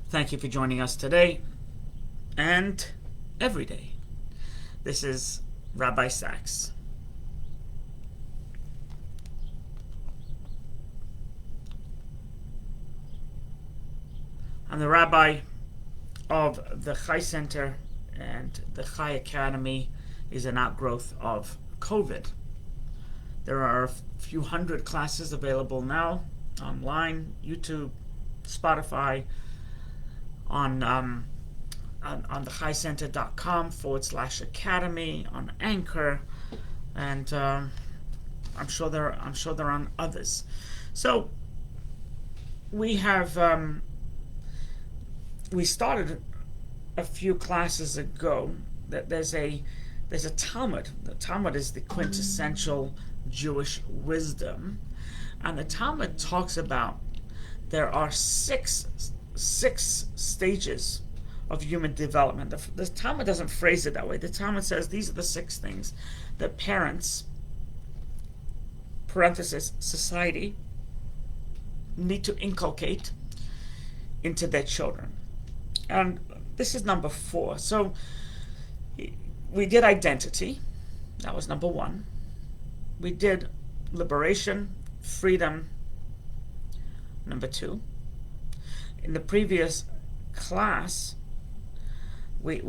Thank you for joining us today and every day. This is Rabbi Sachs. I'm the rabbi of the Chai Center, and the Chai Academy is an outgrowth of COVID. There are a few hundred classes available now online, YouTube, Spotify, on the highcenter.com/academy, on Anchor, and I'm sure there are on others. So we started a few classes ago that there's a Talmud. The Talmud is the quintessential Jewish wisdom, and the Talmud talks about there are six stages of human development. The Talmud doesn't phrase it that way. The Talmud says these are the six things that parents, parenthesis, society, need to inculcate into their children. And this is number 4. So we did identity. That was number 1. We did liberation, freedom, number 2. In the previous class, we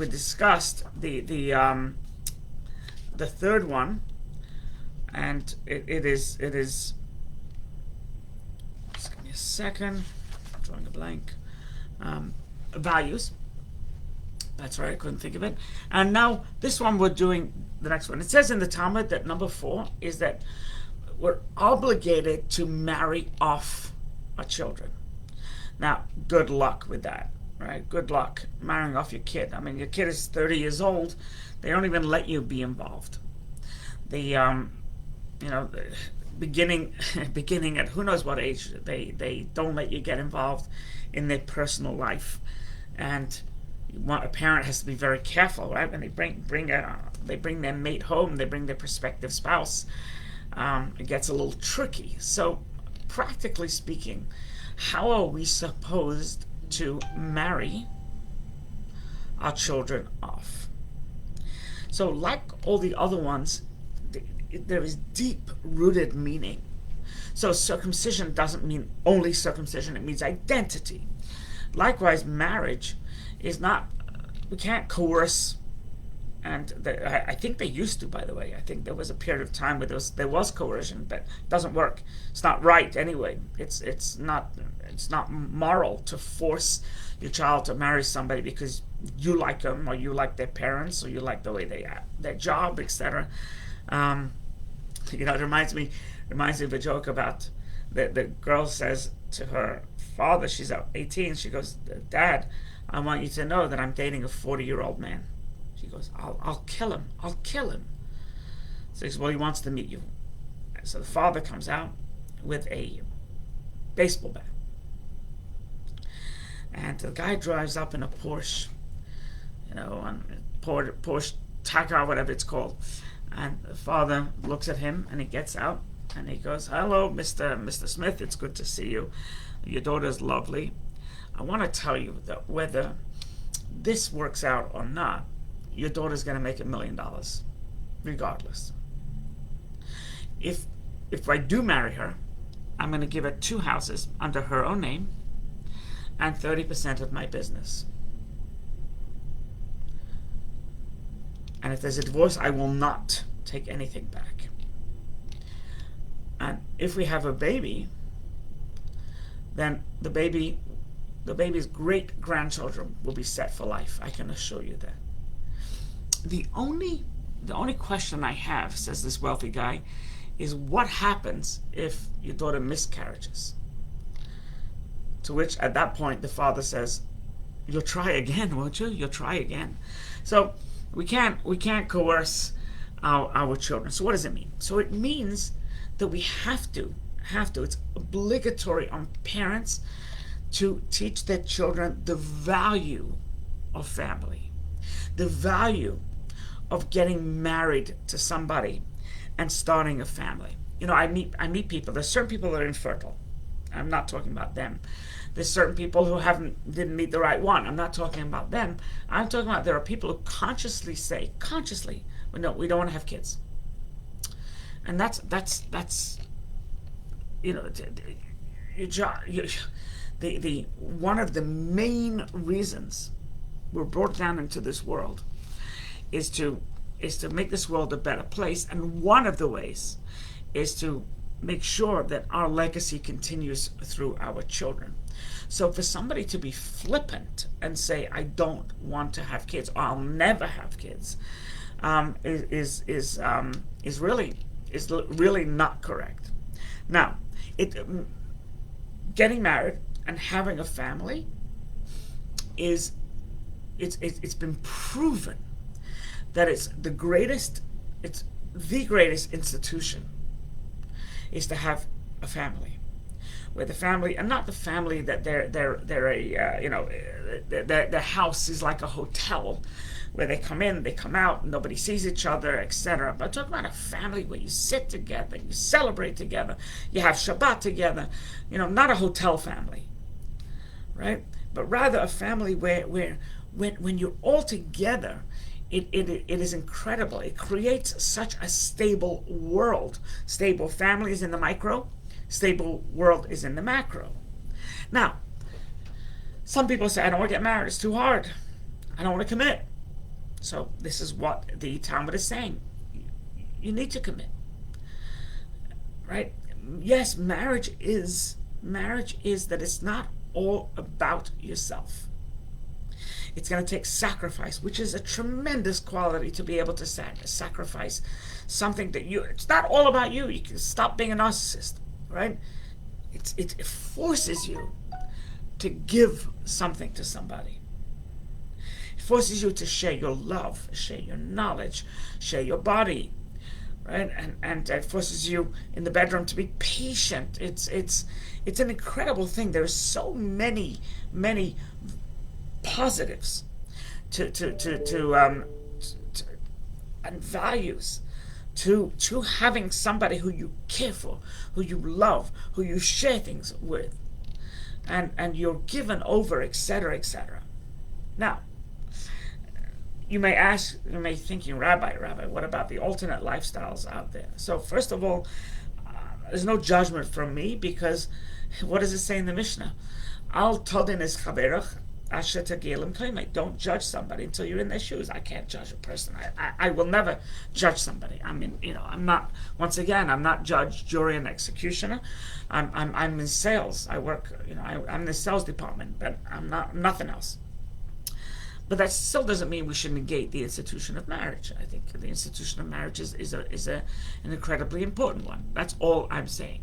discussed the third one, and it is. Just give me a second. I'm drawing a blank. Values. That's right. I couldn't think of it. And now this one, we're doing the next one. It says in the Talmud that number 4 is that we're obligated to marry off our children. Now, good luck with that, right? Good luck marrying off your kid. I mean, your kid is 30 years old. They don't even let you be involved. Beginning at who knows what age, they don't let you get involved in their personal life. And a parent has to be very careful, right? When they bring their mate home, they bring their prospective spouse. It gets a little tricky. So, practically speaking, how are we supposed to marry our children off? So, like all the other ones, there is deep-rooted meaning. So circumcision doesn't mean only circumcision, it means identity. Likewise, marriage is not, we can't coerce, and I think they used to, by the way. I think there was a period of time where there was coercion, but it doesn't work. It's not right anyway. It's not moral to force your child to marry somebody because you like them, or you like their parents, or you like the way they act, their job, etc. It reminds me of a joke about the girl says to her father, she's 18, she goes, "Dad, I want you to know that I'm dating a 40-year-old man." She goes, I'll kill him. I'll kill him. So he says, well, he wants to meet you. So the father comes out with a baseball bat. And the guy drives up in a Porsche, on Porsche Taycan, whatever it's called. And the father looks at him, and he gets out, and he goes, "Hello, Mr. Smith, it's good to see you. Your daughter's lovely. I want to tell you that whether this works out or not, your daughter's going to make $1 million, regardless. If I do marry her, I'm going to give her 2 houses under her own name and 30% of my business. And if there's a divorce, I will not take anything back. And if we have a baby, then the baby's great-grandchildren will be set for life. I can assure you that. The only question I have," says this wealthy guy, "is what happens if your daughter miscarriages?" To which, at that point, the father says, "You'll try again, won't you? You'll try again." So we can't coerce our children. So what does it mean? So it means that we have to. It's obligatory on parents to teach their children the value of family, the value of getting married to somebody and starting a family. I meet people. There's certain people that are infertile. I'm not talking about them. There's certain people who didn't meet the right one. I'm not talking about them. I'm talking about there are people who consciously say, no, we don't want to have kids. And that's you know, your job. The one of the main reasons we're brought down into this world is to make this world a better place, and one of the ways is to make sure that our legacy continues through our children. So for somebody to be flippant and say, I don't want to have kids, or I'll never have kids, is really not correct. Now, getting married and having a family it's been proven that it's the greatest institution is to have a family, where the family, and not the family that their house is like a hotel where they come in, they come out, nobody sees each other, etc. But talk about a family where you sit together, you celebrate together, you have Shabbat together, not a hotel family, right? But rather a family where when you're all together, it is incredible. It creates such a stable world. Stable family is in the micro, stable world is in the macro. Now, some people say, I don't want to get married, it's too hard, I don't want to commit. So this is what the Talmud is saying. You need to commit, right? Yes, marriage is that it's not all about yourself. It's going to take sacrifice, which is a tremendous quality, to be able to sacrifice something that it's not all about you. You can stop being a narcissist, right? It forces you to give something to somebody. It forces you to share your love, share your knowledge, share your body, right? And it forces you in the bedroom to be patient. It's an incredible thing. There's so many positives and values to having somebody who you care for, who you love, who you share things with, and you're given over, etc., etc. Now, you may thinking, Rabbi, what about the alternate lifestyles out there? So first of all, there's no judgment from me, because what does it say in the Mishnah? Al todin es chaverach asher tagilim kaimei. Don't judge somebody until you're in their shoes. I can't judge a person. I will never judge somebody. I mean, I'm not. Once again, I'm not judge, jury, and executioner. I'm in sales. I work. I'm in the sales department, but I'm not nothing else. But that still doesn't mean we should negate the institution of marriage. I think the institution of marriage is an incredibly important one. That's all I'm saying.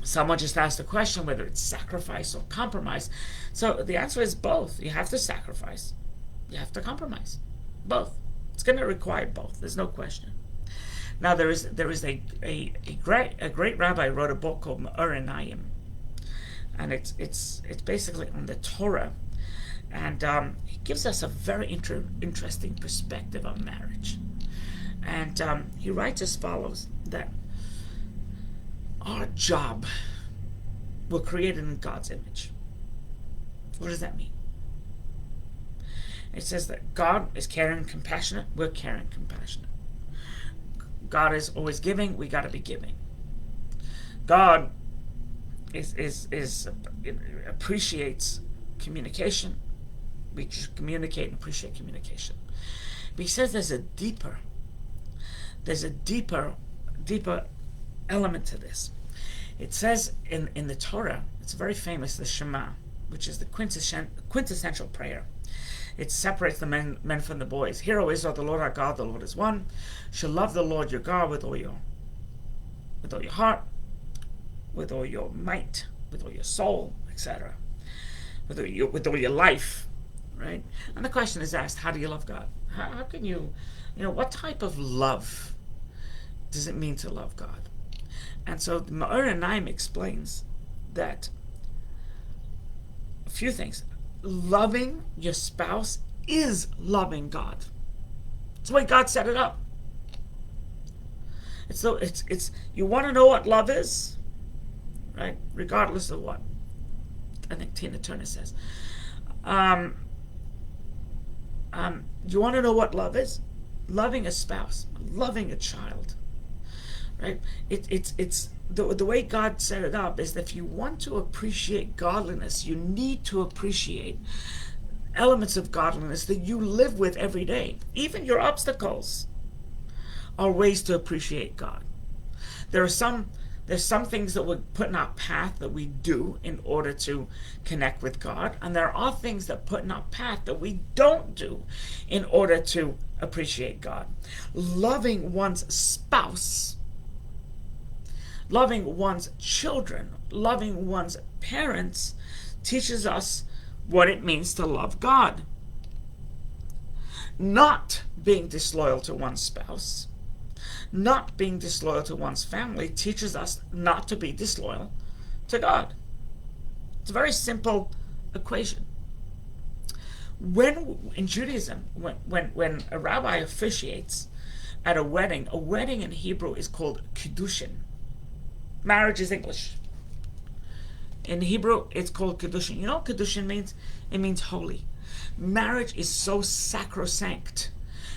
Someone just asked a question whether it's sacrifice or compromise. So the answer is both. You have to sacrifice. You have to compromise. Both. It's going to require both. There's no question. Now there is a great rabbi wrote a book called Ma'or, and it's basically on the Torah. And he gives us a very interesting perspective on marriage. And he writes as follows, that our job, we're created in God's image. What does that mean? It says that God is caring and compassionate, we're caring and compassionate. God is always giving, we got to be giving. God appreciates communication. We communicate and appreciate communication. But he says there's a deeper element to this. It says in the Torah, it's very famous, the Shema, which is the quintessential prayer. It separates the men from the boys. Hear, O Israel, the Lord our God, the Lord is one. You shall love the Lord your God with all your heart, with all your might, with all your soul, etc., with all your life. Right? And the question is asked, how do you love God? How can you, what type of love does it mean to love God? And so the Ma'or explains that a few things. Loving your spouse is loving God. It's the way God set it up. It's you want to know what love is? right? Regardless of what. I think Tina Turner says. You want to know what love is? Loving a spouse, loving a child, right? It's the way God set it up is that if you want to appreciate godliness, you need to appreciate elements of godliness that you live with every day. Even your obstacles are ways to appreciate God. There's some things that we put in our path that we do in order to connect with God, and there are things that put in our path that we don't do in order to appreciate God. Loving one's spouse, loving one's children, loving one's parents teaches us what it means to love God. Not being disloyal to one's spouse, not being disloyal to one's family teaches us not to be disloyal to God. It's a very simple equation. When in Judaism, when a rabbi officiates at a wedding in Hebrew is called kiddushin. Marriage is English. In Hebrew, it's called kiddushin. You know what kiddushin means? It means holy. Marriage is so sacrosanct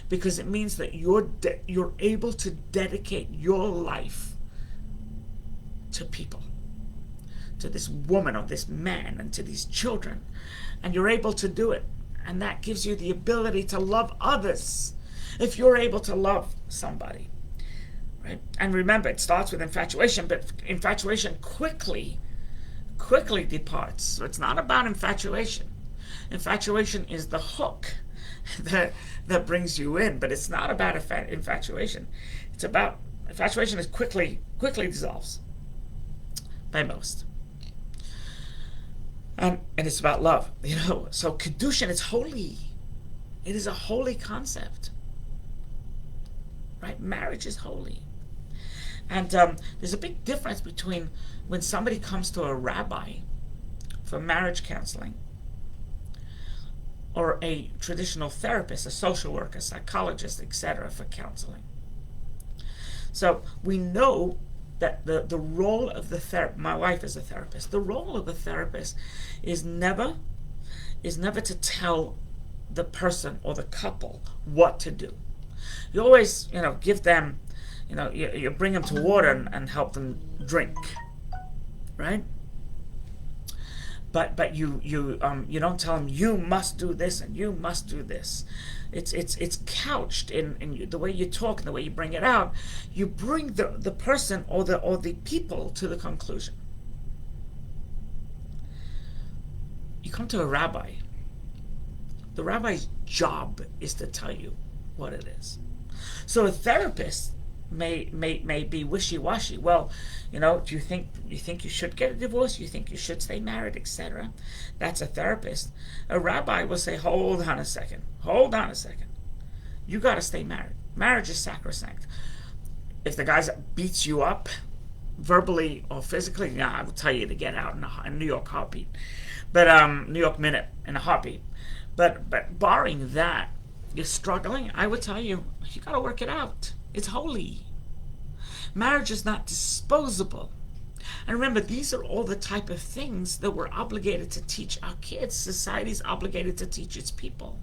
because it means that you're able to dedicate your life to people, to this woman or this man and to these children, and you're able to do it, and that gives you the ability to love others if you're able to love somebody, right? And remember, it starts with infatuation, but infatuation quickly departs. So it's not about infatuation. Infatuation is the hook that brings you in, but it's not about infatuation. It's about infatuation is quickly dissolves by most, and it's about love. So Kedushin is holy. It is a holy concept, right? Marriage is holy, and there's a big difference between when somebody comes to a rabbi for marriage counseling, or a traditional therapist, a social worker, psychologist, etc. for counseling. So we know that the role of the therapist, my wife is a therapist, the role of the therapist is never to tell the person or the couple what to do. You always, give them, you bring them to water and help them drink, right? But you don't tell them you must do this and you must do this. It's couched in the way you talk and the way you bring it out. You bring the person or the people to the conclusion. You come to a rabbi. The rabbi's job is to tell you what it is. So a therapist may be wishy-washy. Well, do you think you should get a divorce? You think you should stay married, etc.? That's a therapist. A rabbi will say, hold on a second. You got to stay married. Marriage is sacrosanct. If the guy beats you up verbally or physically, I will tell you to get out in a New York heartbeat. But New York minute in a heartbeat. But barring that, you're struggling, I would tell you got to work it out. It's holy. Marriage is not disposable. And remember, these are all the type of things that we're obligated to teach our kids. Society's obligated to teach its people.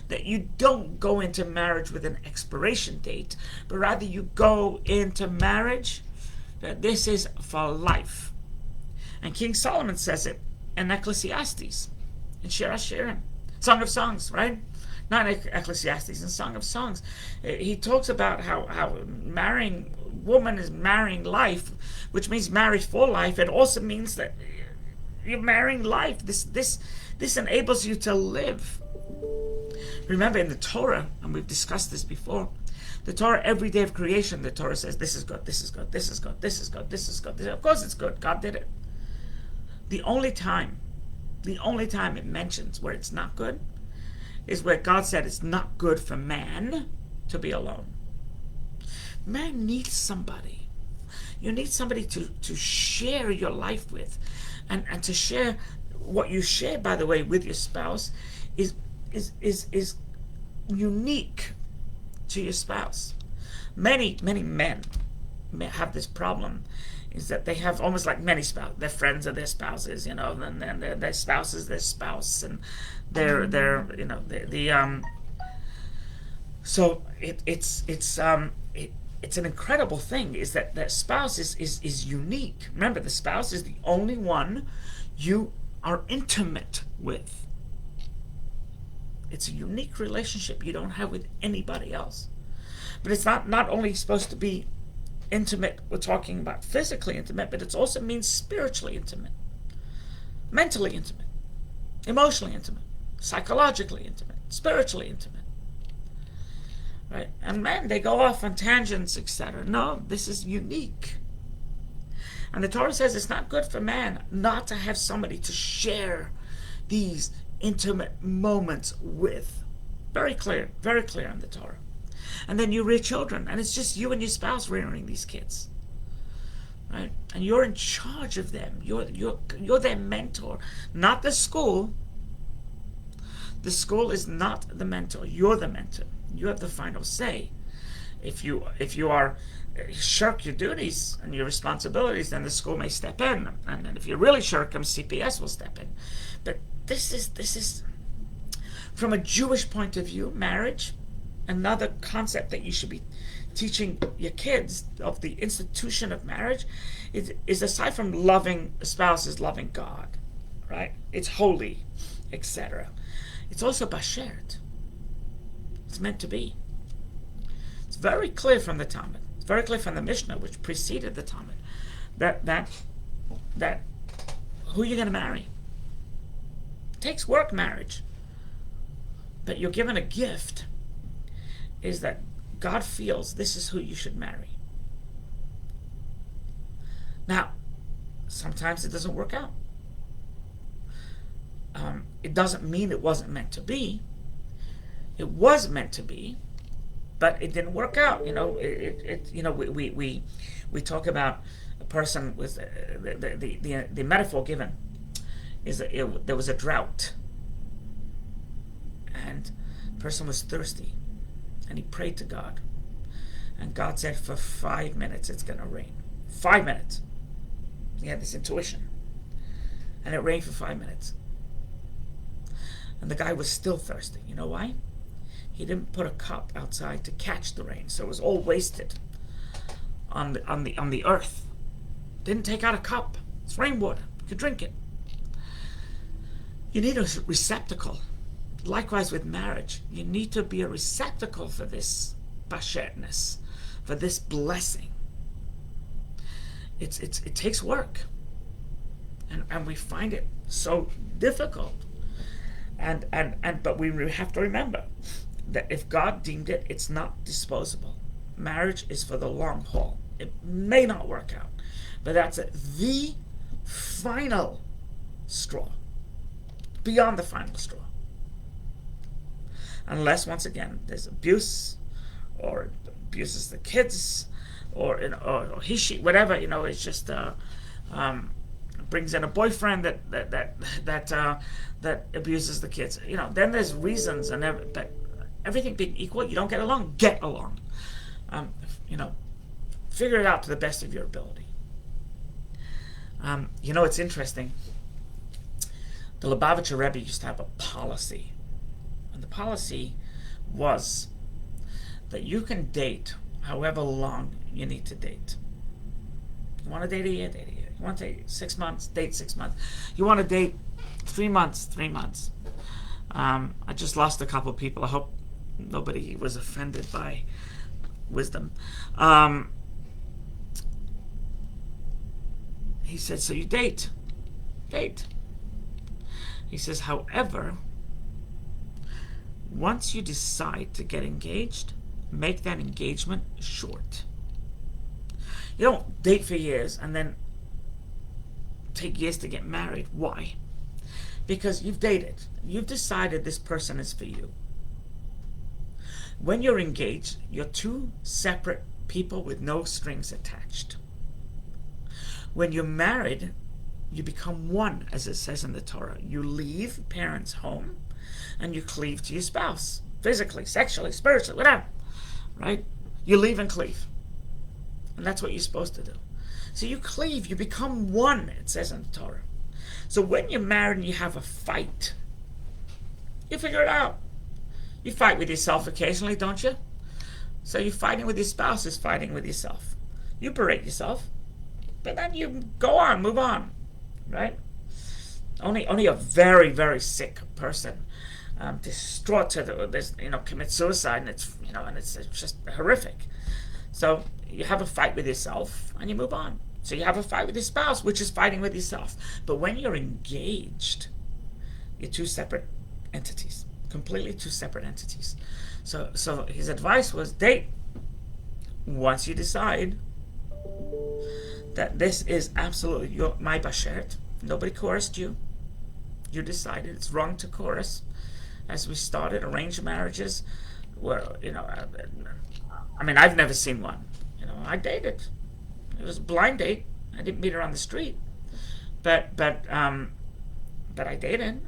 That you don't go into marriage with an expiration date, but rather you go into marriage that this is for life. And King Solomon says it in Ecclesiastes, in Shir HaShirim, Song of Songs, right? Not Ecclesiastes, in Song of Songs. He talks about how marrying woman is marrying life, which means marriage for life. It also means that you're marrying life. This enables you to live. Remember in the Torah, and we've discussed this before, the Torah, every day of creation, the Torah says, this is good, this is good, this is good, this is good, this is good. Of course it's good. God did it. The only time it mentions where it's not good is where God said it's not good for man to be alone. Man needs somebody. You need somebody to share your life with, and to share what you share, by the way, with your spouse is unique to your spouse. Many men have this problem is that they have almost like many spouses. They're friends of their spouses, and then their spouse is their spouse, and so it's an incredible thing is that spouse is unique. Remember, the spouse is the only one you are intimate with. It's a unique relationship you don't have with anybody else. But it's not only supposed to be intimate, we're talking about physically intimate, but it also means spiritually intimate, mentally intimate, emotionally intimate, psychologically intimate, spiritually intimate. Right? And men, they go off on tangents, etc. No, this is unique. And the Torah says it's not good for man not to have somebody to share these intimate moments with. Very clear in the Torah. And then you rear children, and it's just you and your spouse rearing these kids. Right? And you're in charge of them. You're their mentor, not the school. The school is not the mentor. You're the mentor. You have the final say. If you shirk your duties and your responsibilities, then the school may step in, and then if you really shirk them, CPS will step in. But this is from a Jewish point of view, marriage, another concept that you should be teaching your kids of the institution of marriage is aside from loving a spouse is loving God, right? It's holy, etc. It's also bashert. It's meant to be. It's very clear from the Talmud. It's very clear from the Mishnah, which preceded the Talmud, that who you're going to marry. It takes work, marriage. But you're given a gift, is that God feels this is who you should marry. Now, sometimes it doesn't work out. It doesn't mean it wasn't meant to be. It was meant to be, but it didn't work out. We talk about a person with the metaphor given is that there was a drought, and the person was thirsty, and he prayed to God, and God said for 5 minutes it's going to rain. 5 minutes. He had this intuition, and it rained for 5 minutes, and the guy was still thirsty. You know why? He didn't put a cup outside to catch the rain, so it was all wasted on the earth. Didn't take out a cup. It's rainwater. You could drink it. You need a receptacle. Likewise with marriage, you need to be a receptacle for this bashetness, for this blessing. It takes work, and we find it so difficult. But we have to remember that if God deemed it, it's not disposable. Marriage is for the long haul. It may not work out, but that's the final straw, beyond the final straw. Unless, once again, there's abuse, or abuses the kids, or he, she, whatever, it's just brings in a boyfriend that abuses the kids. Then there's reasons, but everything being equal, you don't get along, get along. Figure it out to the best of your ability. It's interesting. The Lubavitcher Rebbe used to have a policy. And the policy was that you can date however long you need to date. You want to date a year, date a year. You want to date 6 months, date 6 months. You want to date 3 months, 3 months. I just lost a couple of people. I hope nobody was offended by wisdom. He said, so you date. He says, however, once you decide to get engaged, make that engagement short. You don't date for years and then take years to get married. Why? Because you've dated. You've decided this person is for you. When you're engaged, you're two separate people with no strings attached. When you're married, you become one, as it says in the Torah. You leave parents' home and you cleave to your spouse. Physically, sexually, spiritually, whatever. Right? You leave and cleave. And that's what you're supposed to do. So you cleave, you become one, it says in the Torah. So when you're married and you have a fight, you figure it out. You fight with yourself occasionally, don't you? So you're fighting with your spouse is fighting with yourself. You berate yourself, but then you go on, move on, right? Only a very, very sick person, distraught to this, commit suicide, and it's just horrific. So you have a fight with yourself, and you move on. So you have a fight with your spouse, which is fighting with yourself. But when you're engaged, you're two separate entities, completely two separate entities. So his advice was date. Once you decide that this is absolutely my bashert, nobody coerced you. You decided it's wrong to coerce. As we started, arranged marriages were, I've never seen one. I dated. It was a blind date. I didn't meet her on the street, but I dated.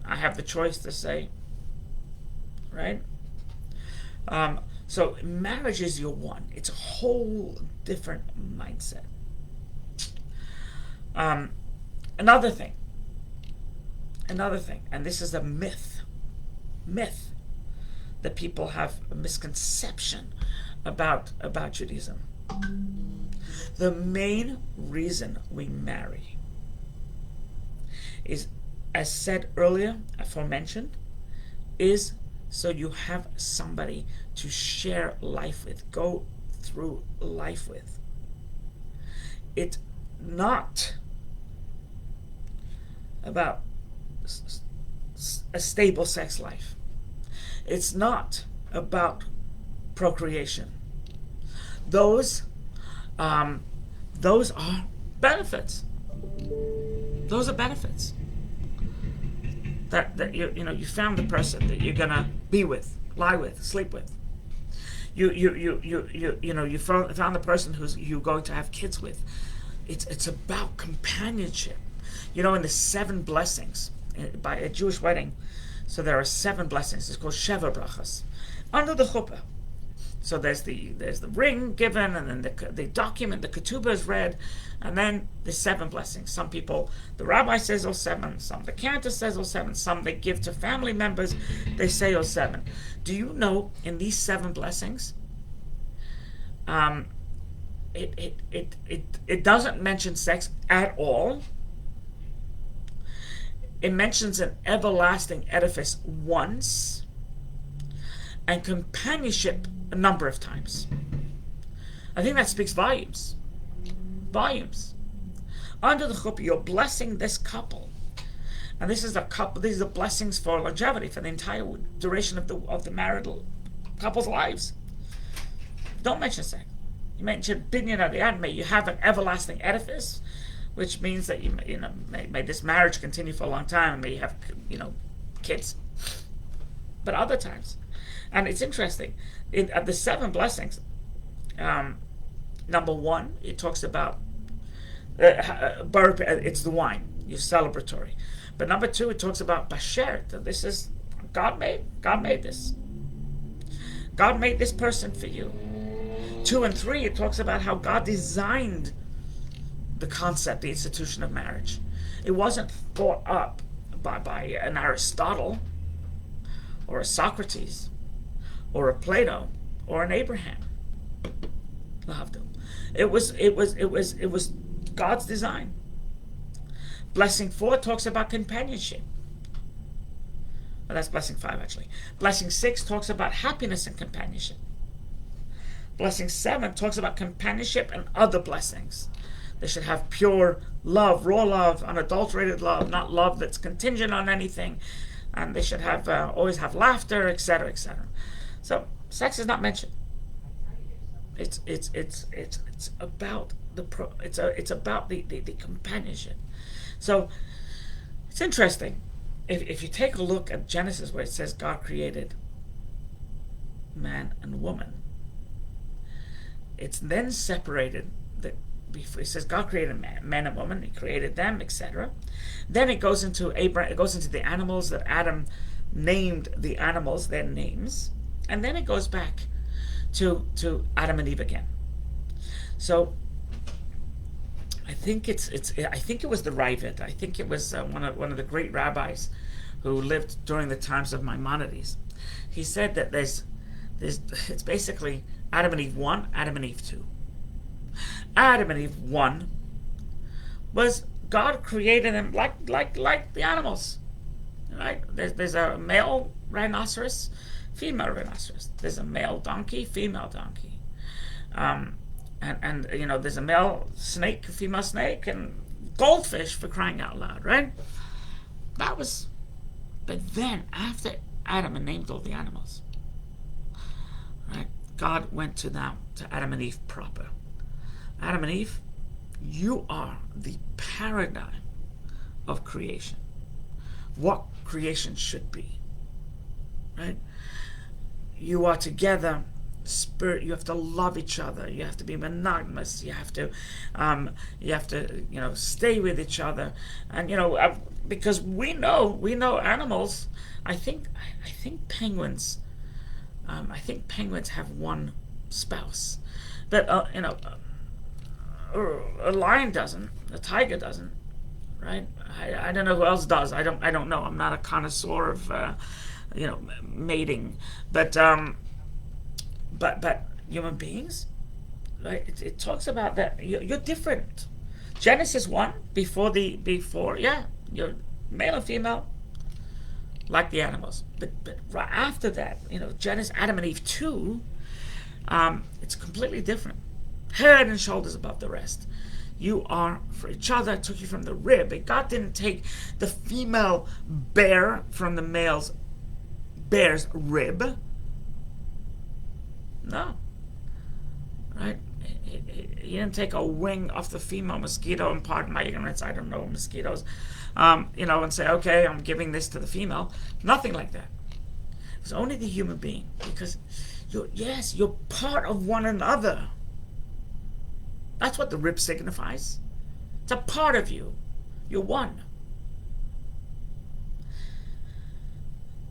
I have the choice to say, right? So marriage is your one. It's a whole different mindset. Another thing, and this is a myth that people have a misconception about Judaism. The main reason we marry is, as said earlier, aforementioned, is so you have somebody to share life with, go through life with. It's not about a stable sex life. It's not about procreation. Those are benefits. Those are benefits. That you found the person that you're gonna be with, lie with, sleep with. You found the person who's you're going to have kids with. It's about companionship. In the 7 blessings by a Jewish wedding, so there are 7 blessings. It's called Sheva Brachas under the chuppah. So there's the ring given, and then the document, the ketubah is read, and then the 7 blessings. Some people, the rabbi says 07, some the cantor says 07, some they give to family members, they say 07. Do you know in these 7 blessings, it doesn't mention sex at all. It mentions an everlasting edifice once, and companionship a number of times. I think that speaks volumes. Volumes. Under the chuppah, you're blessing this couple, and this is a couple. These are blessings for longevity, for the entire duration of the marital couple's lives. Don't mention sex. You mention binyan adiyad. May you have an everlasting edifice, which means that may this marriage continue for a long time, and may you have kids. But other times, and it's interesting, at the 7 blessings, number 1, it talks about it's the wine, you're celebratory. But number 2, it talks about bashert. This is God made this. God made this person for you. 2 and 3, it talks about how God designed the concept, the institution of marriage. It wasn't thought up by an Aristotle or a Socrates or a Plato or an Abraham. It was God's design. Blessing 4 talks about companionship. Well, that's blessing 5 actually. Blessing 6 talks about happiness and companionship. Blessing 7 talks about companionship and other blessings. They should have pure love, raw love, unadulterated love, not love that's contingent on anything. And they should have always have laughter, etc., etc. So sex is not mentioned. It's about it's about the companionship. So it's interesting. If you take a look at Genesis, where it says God created man and woman, it's then separated. It says God created man and woman. He created them, etc. Then it goes into Abraham. It goes into the animals that Adam named the animals, their names, and then it goes back to Adam and Eve again. So I think I think it was the Ravid. I think it was one of the great rabbis who lived during the times of Maimonides. He said that it's basically Adam and Eve 1, Adam and Eve 2. Adam and Eve 1 was God created them like the animals. Right? There's a male rhinoceros, female rhinoceros. There's a male donkey, female donkey. And there's a male snake, a female snake, and goldfish, for crying out loud, right? But then after Adam named all the animals, right? God went to Adam and Eve proper. Adam and Eve, you are the paradigm of creation. What creation should be, right? You are together. Spirit, you have to love each other. You have to be monogamous. You have to stay with each other. And because we know animals. I think penguins. I think penguins have one spouse, but a lion doesn't. A tiger doesn't. Right? I don't know who else does. I don't know. I'm not a connoisseur of mating, but human beings, right? It talks about that you're different. Genesis 1, before you're male and female, like the animals. But right after that, Genesis, Adam and Eve 2, it's completely different. Head and shoulders above the rest. You are for each other. It took you from the rib. God didn't take the female bear from the male's bear's rib. No. Right? He didn't take a wing off the female mosquito, and pardon my ignorance, I don't know mosquitoes, and say, okay, I'm giving this to the female. Nothing like that. It's only the human being, because you're part of one another. That's what the rib signifies. It's a part of you. You're one.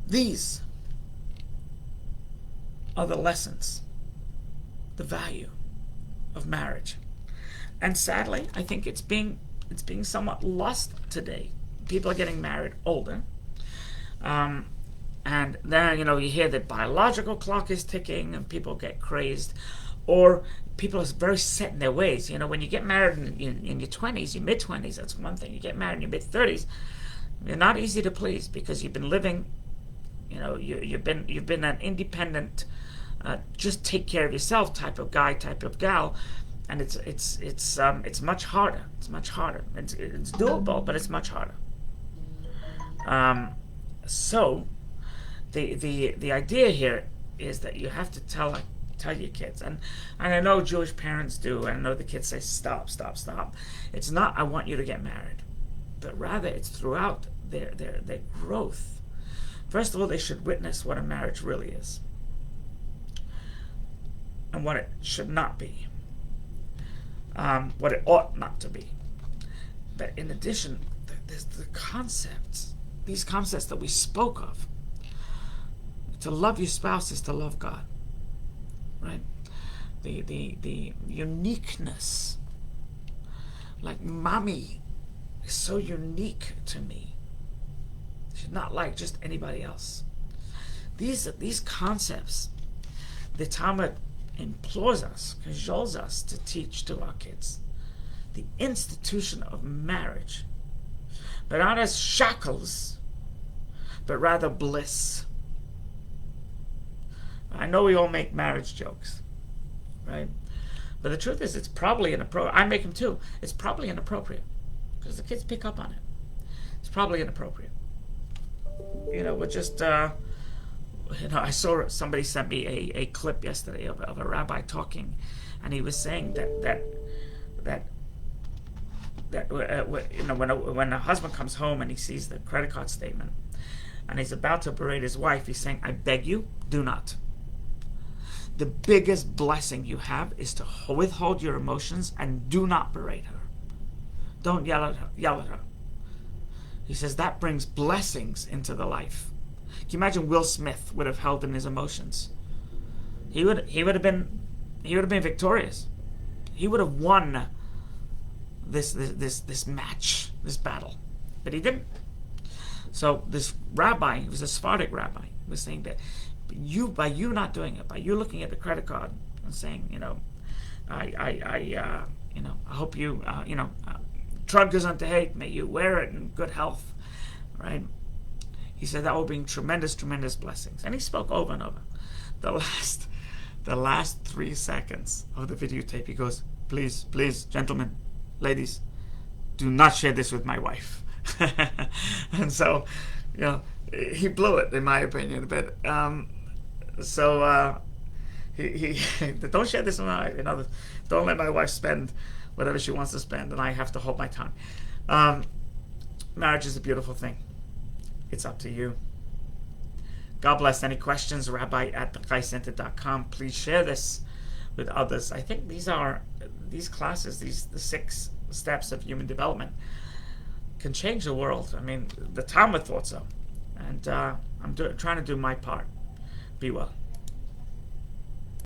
These are the lessons, the value of marriage. And sadly, I think it's being somewhat lost today. People are getting married older. And then, you hear the biological clock is ticking and people get crazed. Or people are very set in their ways. When you get married in your 20s, your mid-20s, that's one thing. You get married in your mid-30s, you're not easy to please because you've been living, you've been an independent, just take care of yourself type of guy, type of gal, and it's much harder. It's much harder. It's doable, but it's much harder. So the idea here is that you have to tell your kids, and I know Jewish parents do, and I know the kids say stop. It's not I want you to get married, but rather it's throughout their growth. First of all, they should witness what a marriage really is and what it should not be, what it ought not to be. But in addition, there's the concepts, these concepts that we spoke of. To love your spouse is to love God. Right? The uniqueness. Like mommy is so unique to me. She's not like just anybody else. These concepts, the Talmud implores us, cajoles us to teach to our kids. The institution of marriage. But not as shackles, but rather bliss. I know we all make marriage jokes, right? But the truth is, it's probably inappropriate. I make them too. It's probably inappropriate because the kids pick up on it. It's probably inappropriate. We're just, I saw somebody sent me a clip yesterday of a rabbi talking, and he was saying that when a husband comes home and he sees the credit card statement, and he's about to berate his wife, he's saying, "I beg you, do not." The biggest blessing you have is to withhold your emotions and do not berate her. Don't yell at her. He says that brings blessings into the life. Can you imagine Will Smith would have held in his emotions? He would have been victorious. He would have won this match, this battle, but he didn't. So this rabbi, he was a Sephardic rabbi, was saying that by you not doing it, by you looking at the credit card and saying, I hope you, drug is unto hate, may you wear it in good health, right? He said that will bring tremendous, tremendous blessings. And he spoke over and over. The last 3 seconds of the videotape, he goes, please, gentlemen, ladies, do not share this with my wife. And so, he blew it, in my opinion, a bit. He don't share this with my wife. Don't let my wife spend whatever she wants to spend, and I have to hold my tongue. Marriage is a beautiful thing. It's up to you. God bless. Any questions? Rabbi@thechaycenter.com. Please share this with others. I think these classes, the 6 steps of human development, can change the world. I mean, the Talmud thought so, and I'm trying to do my part. Be well.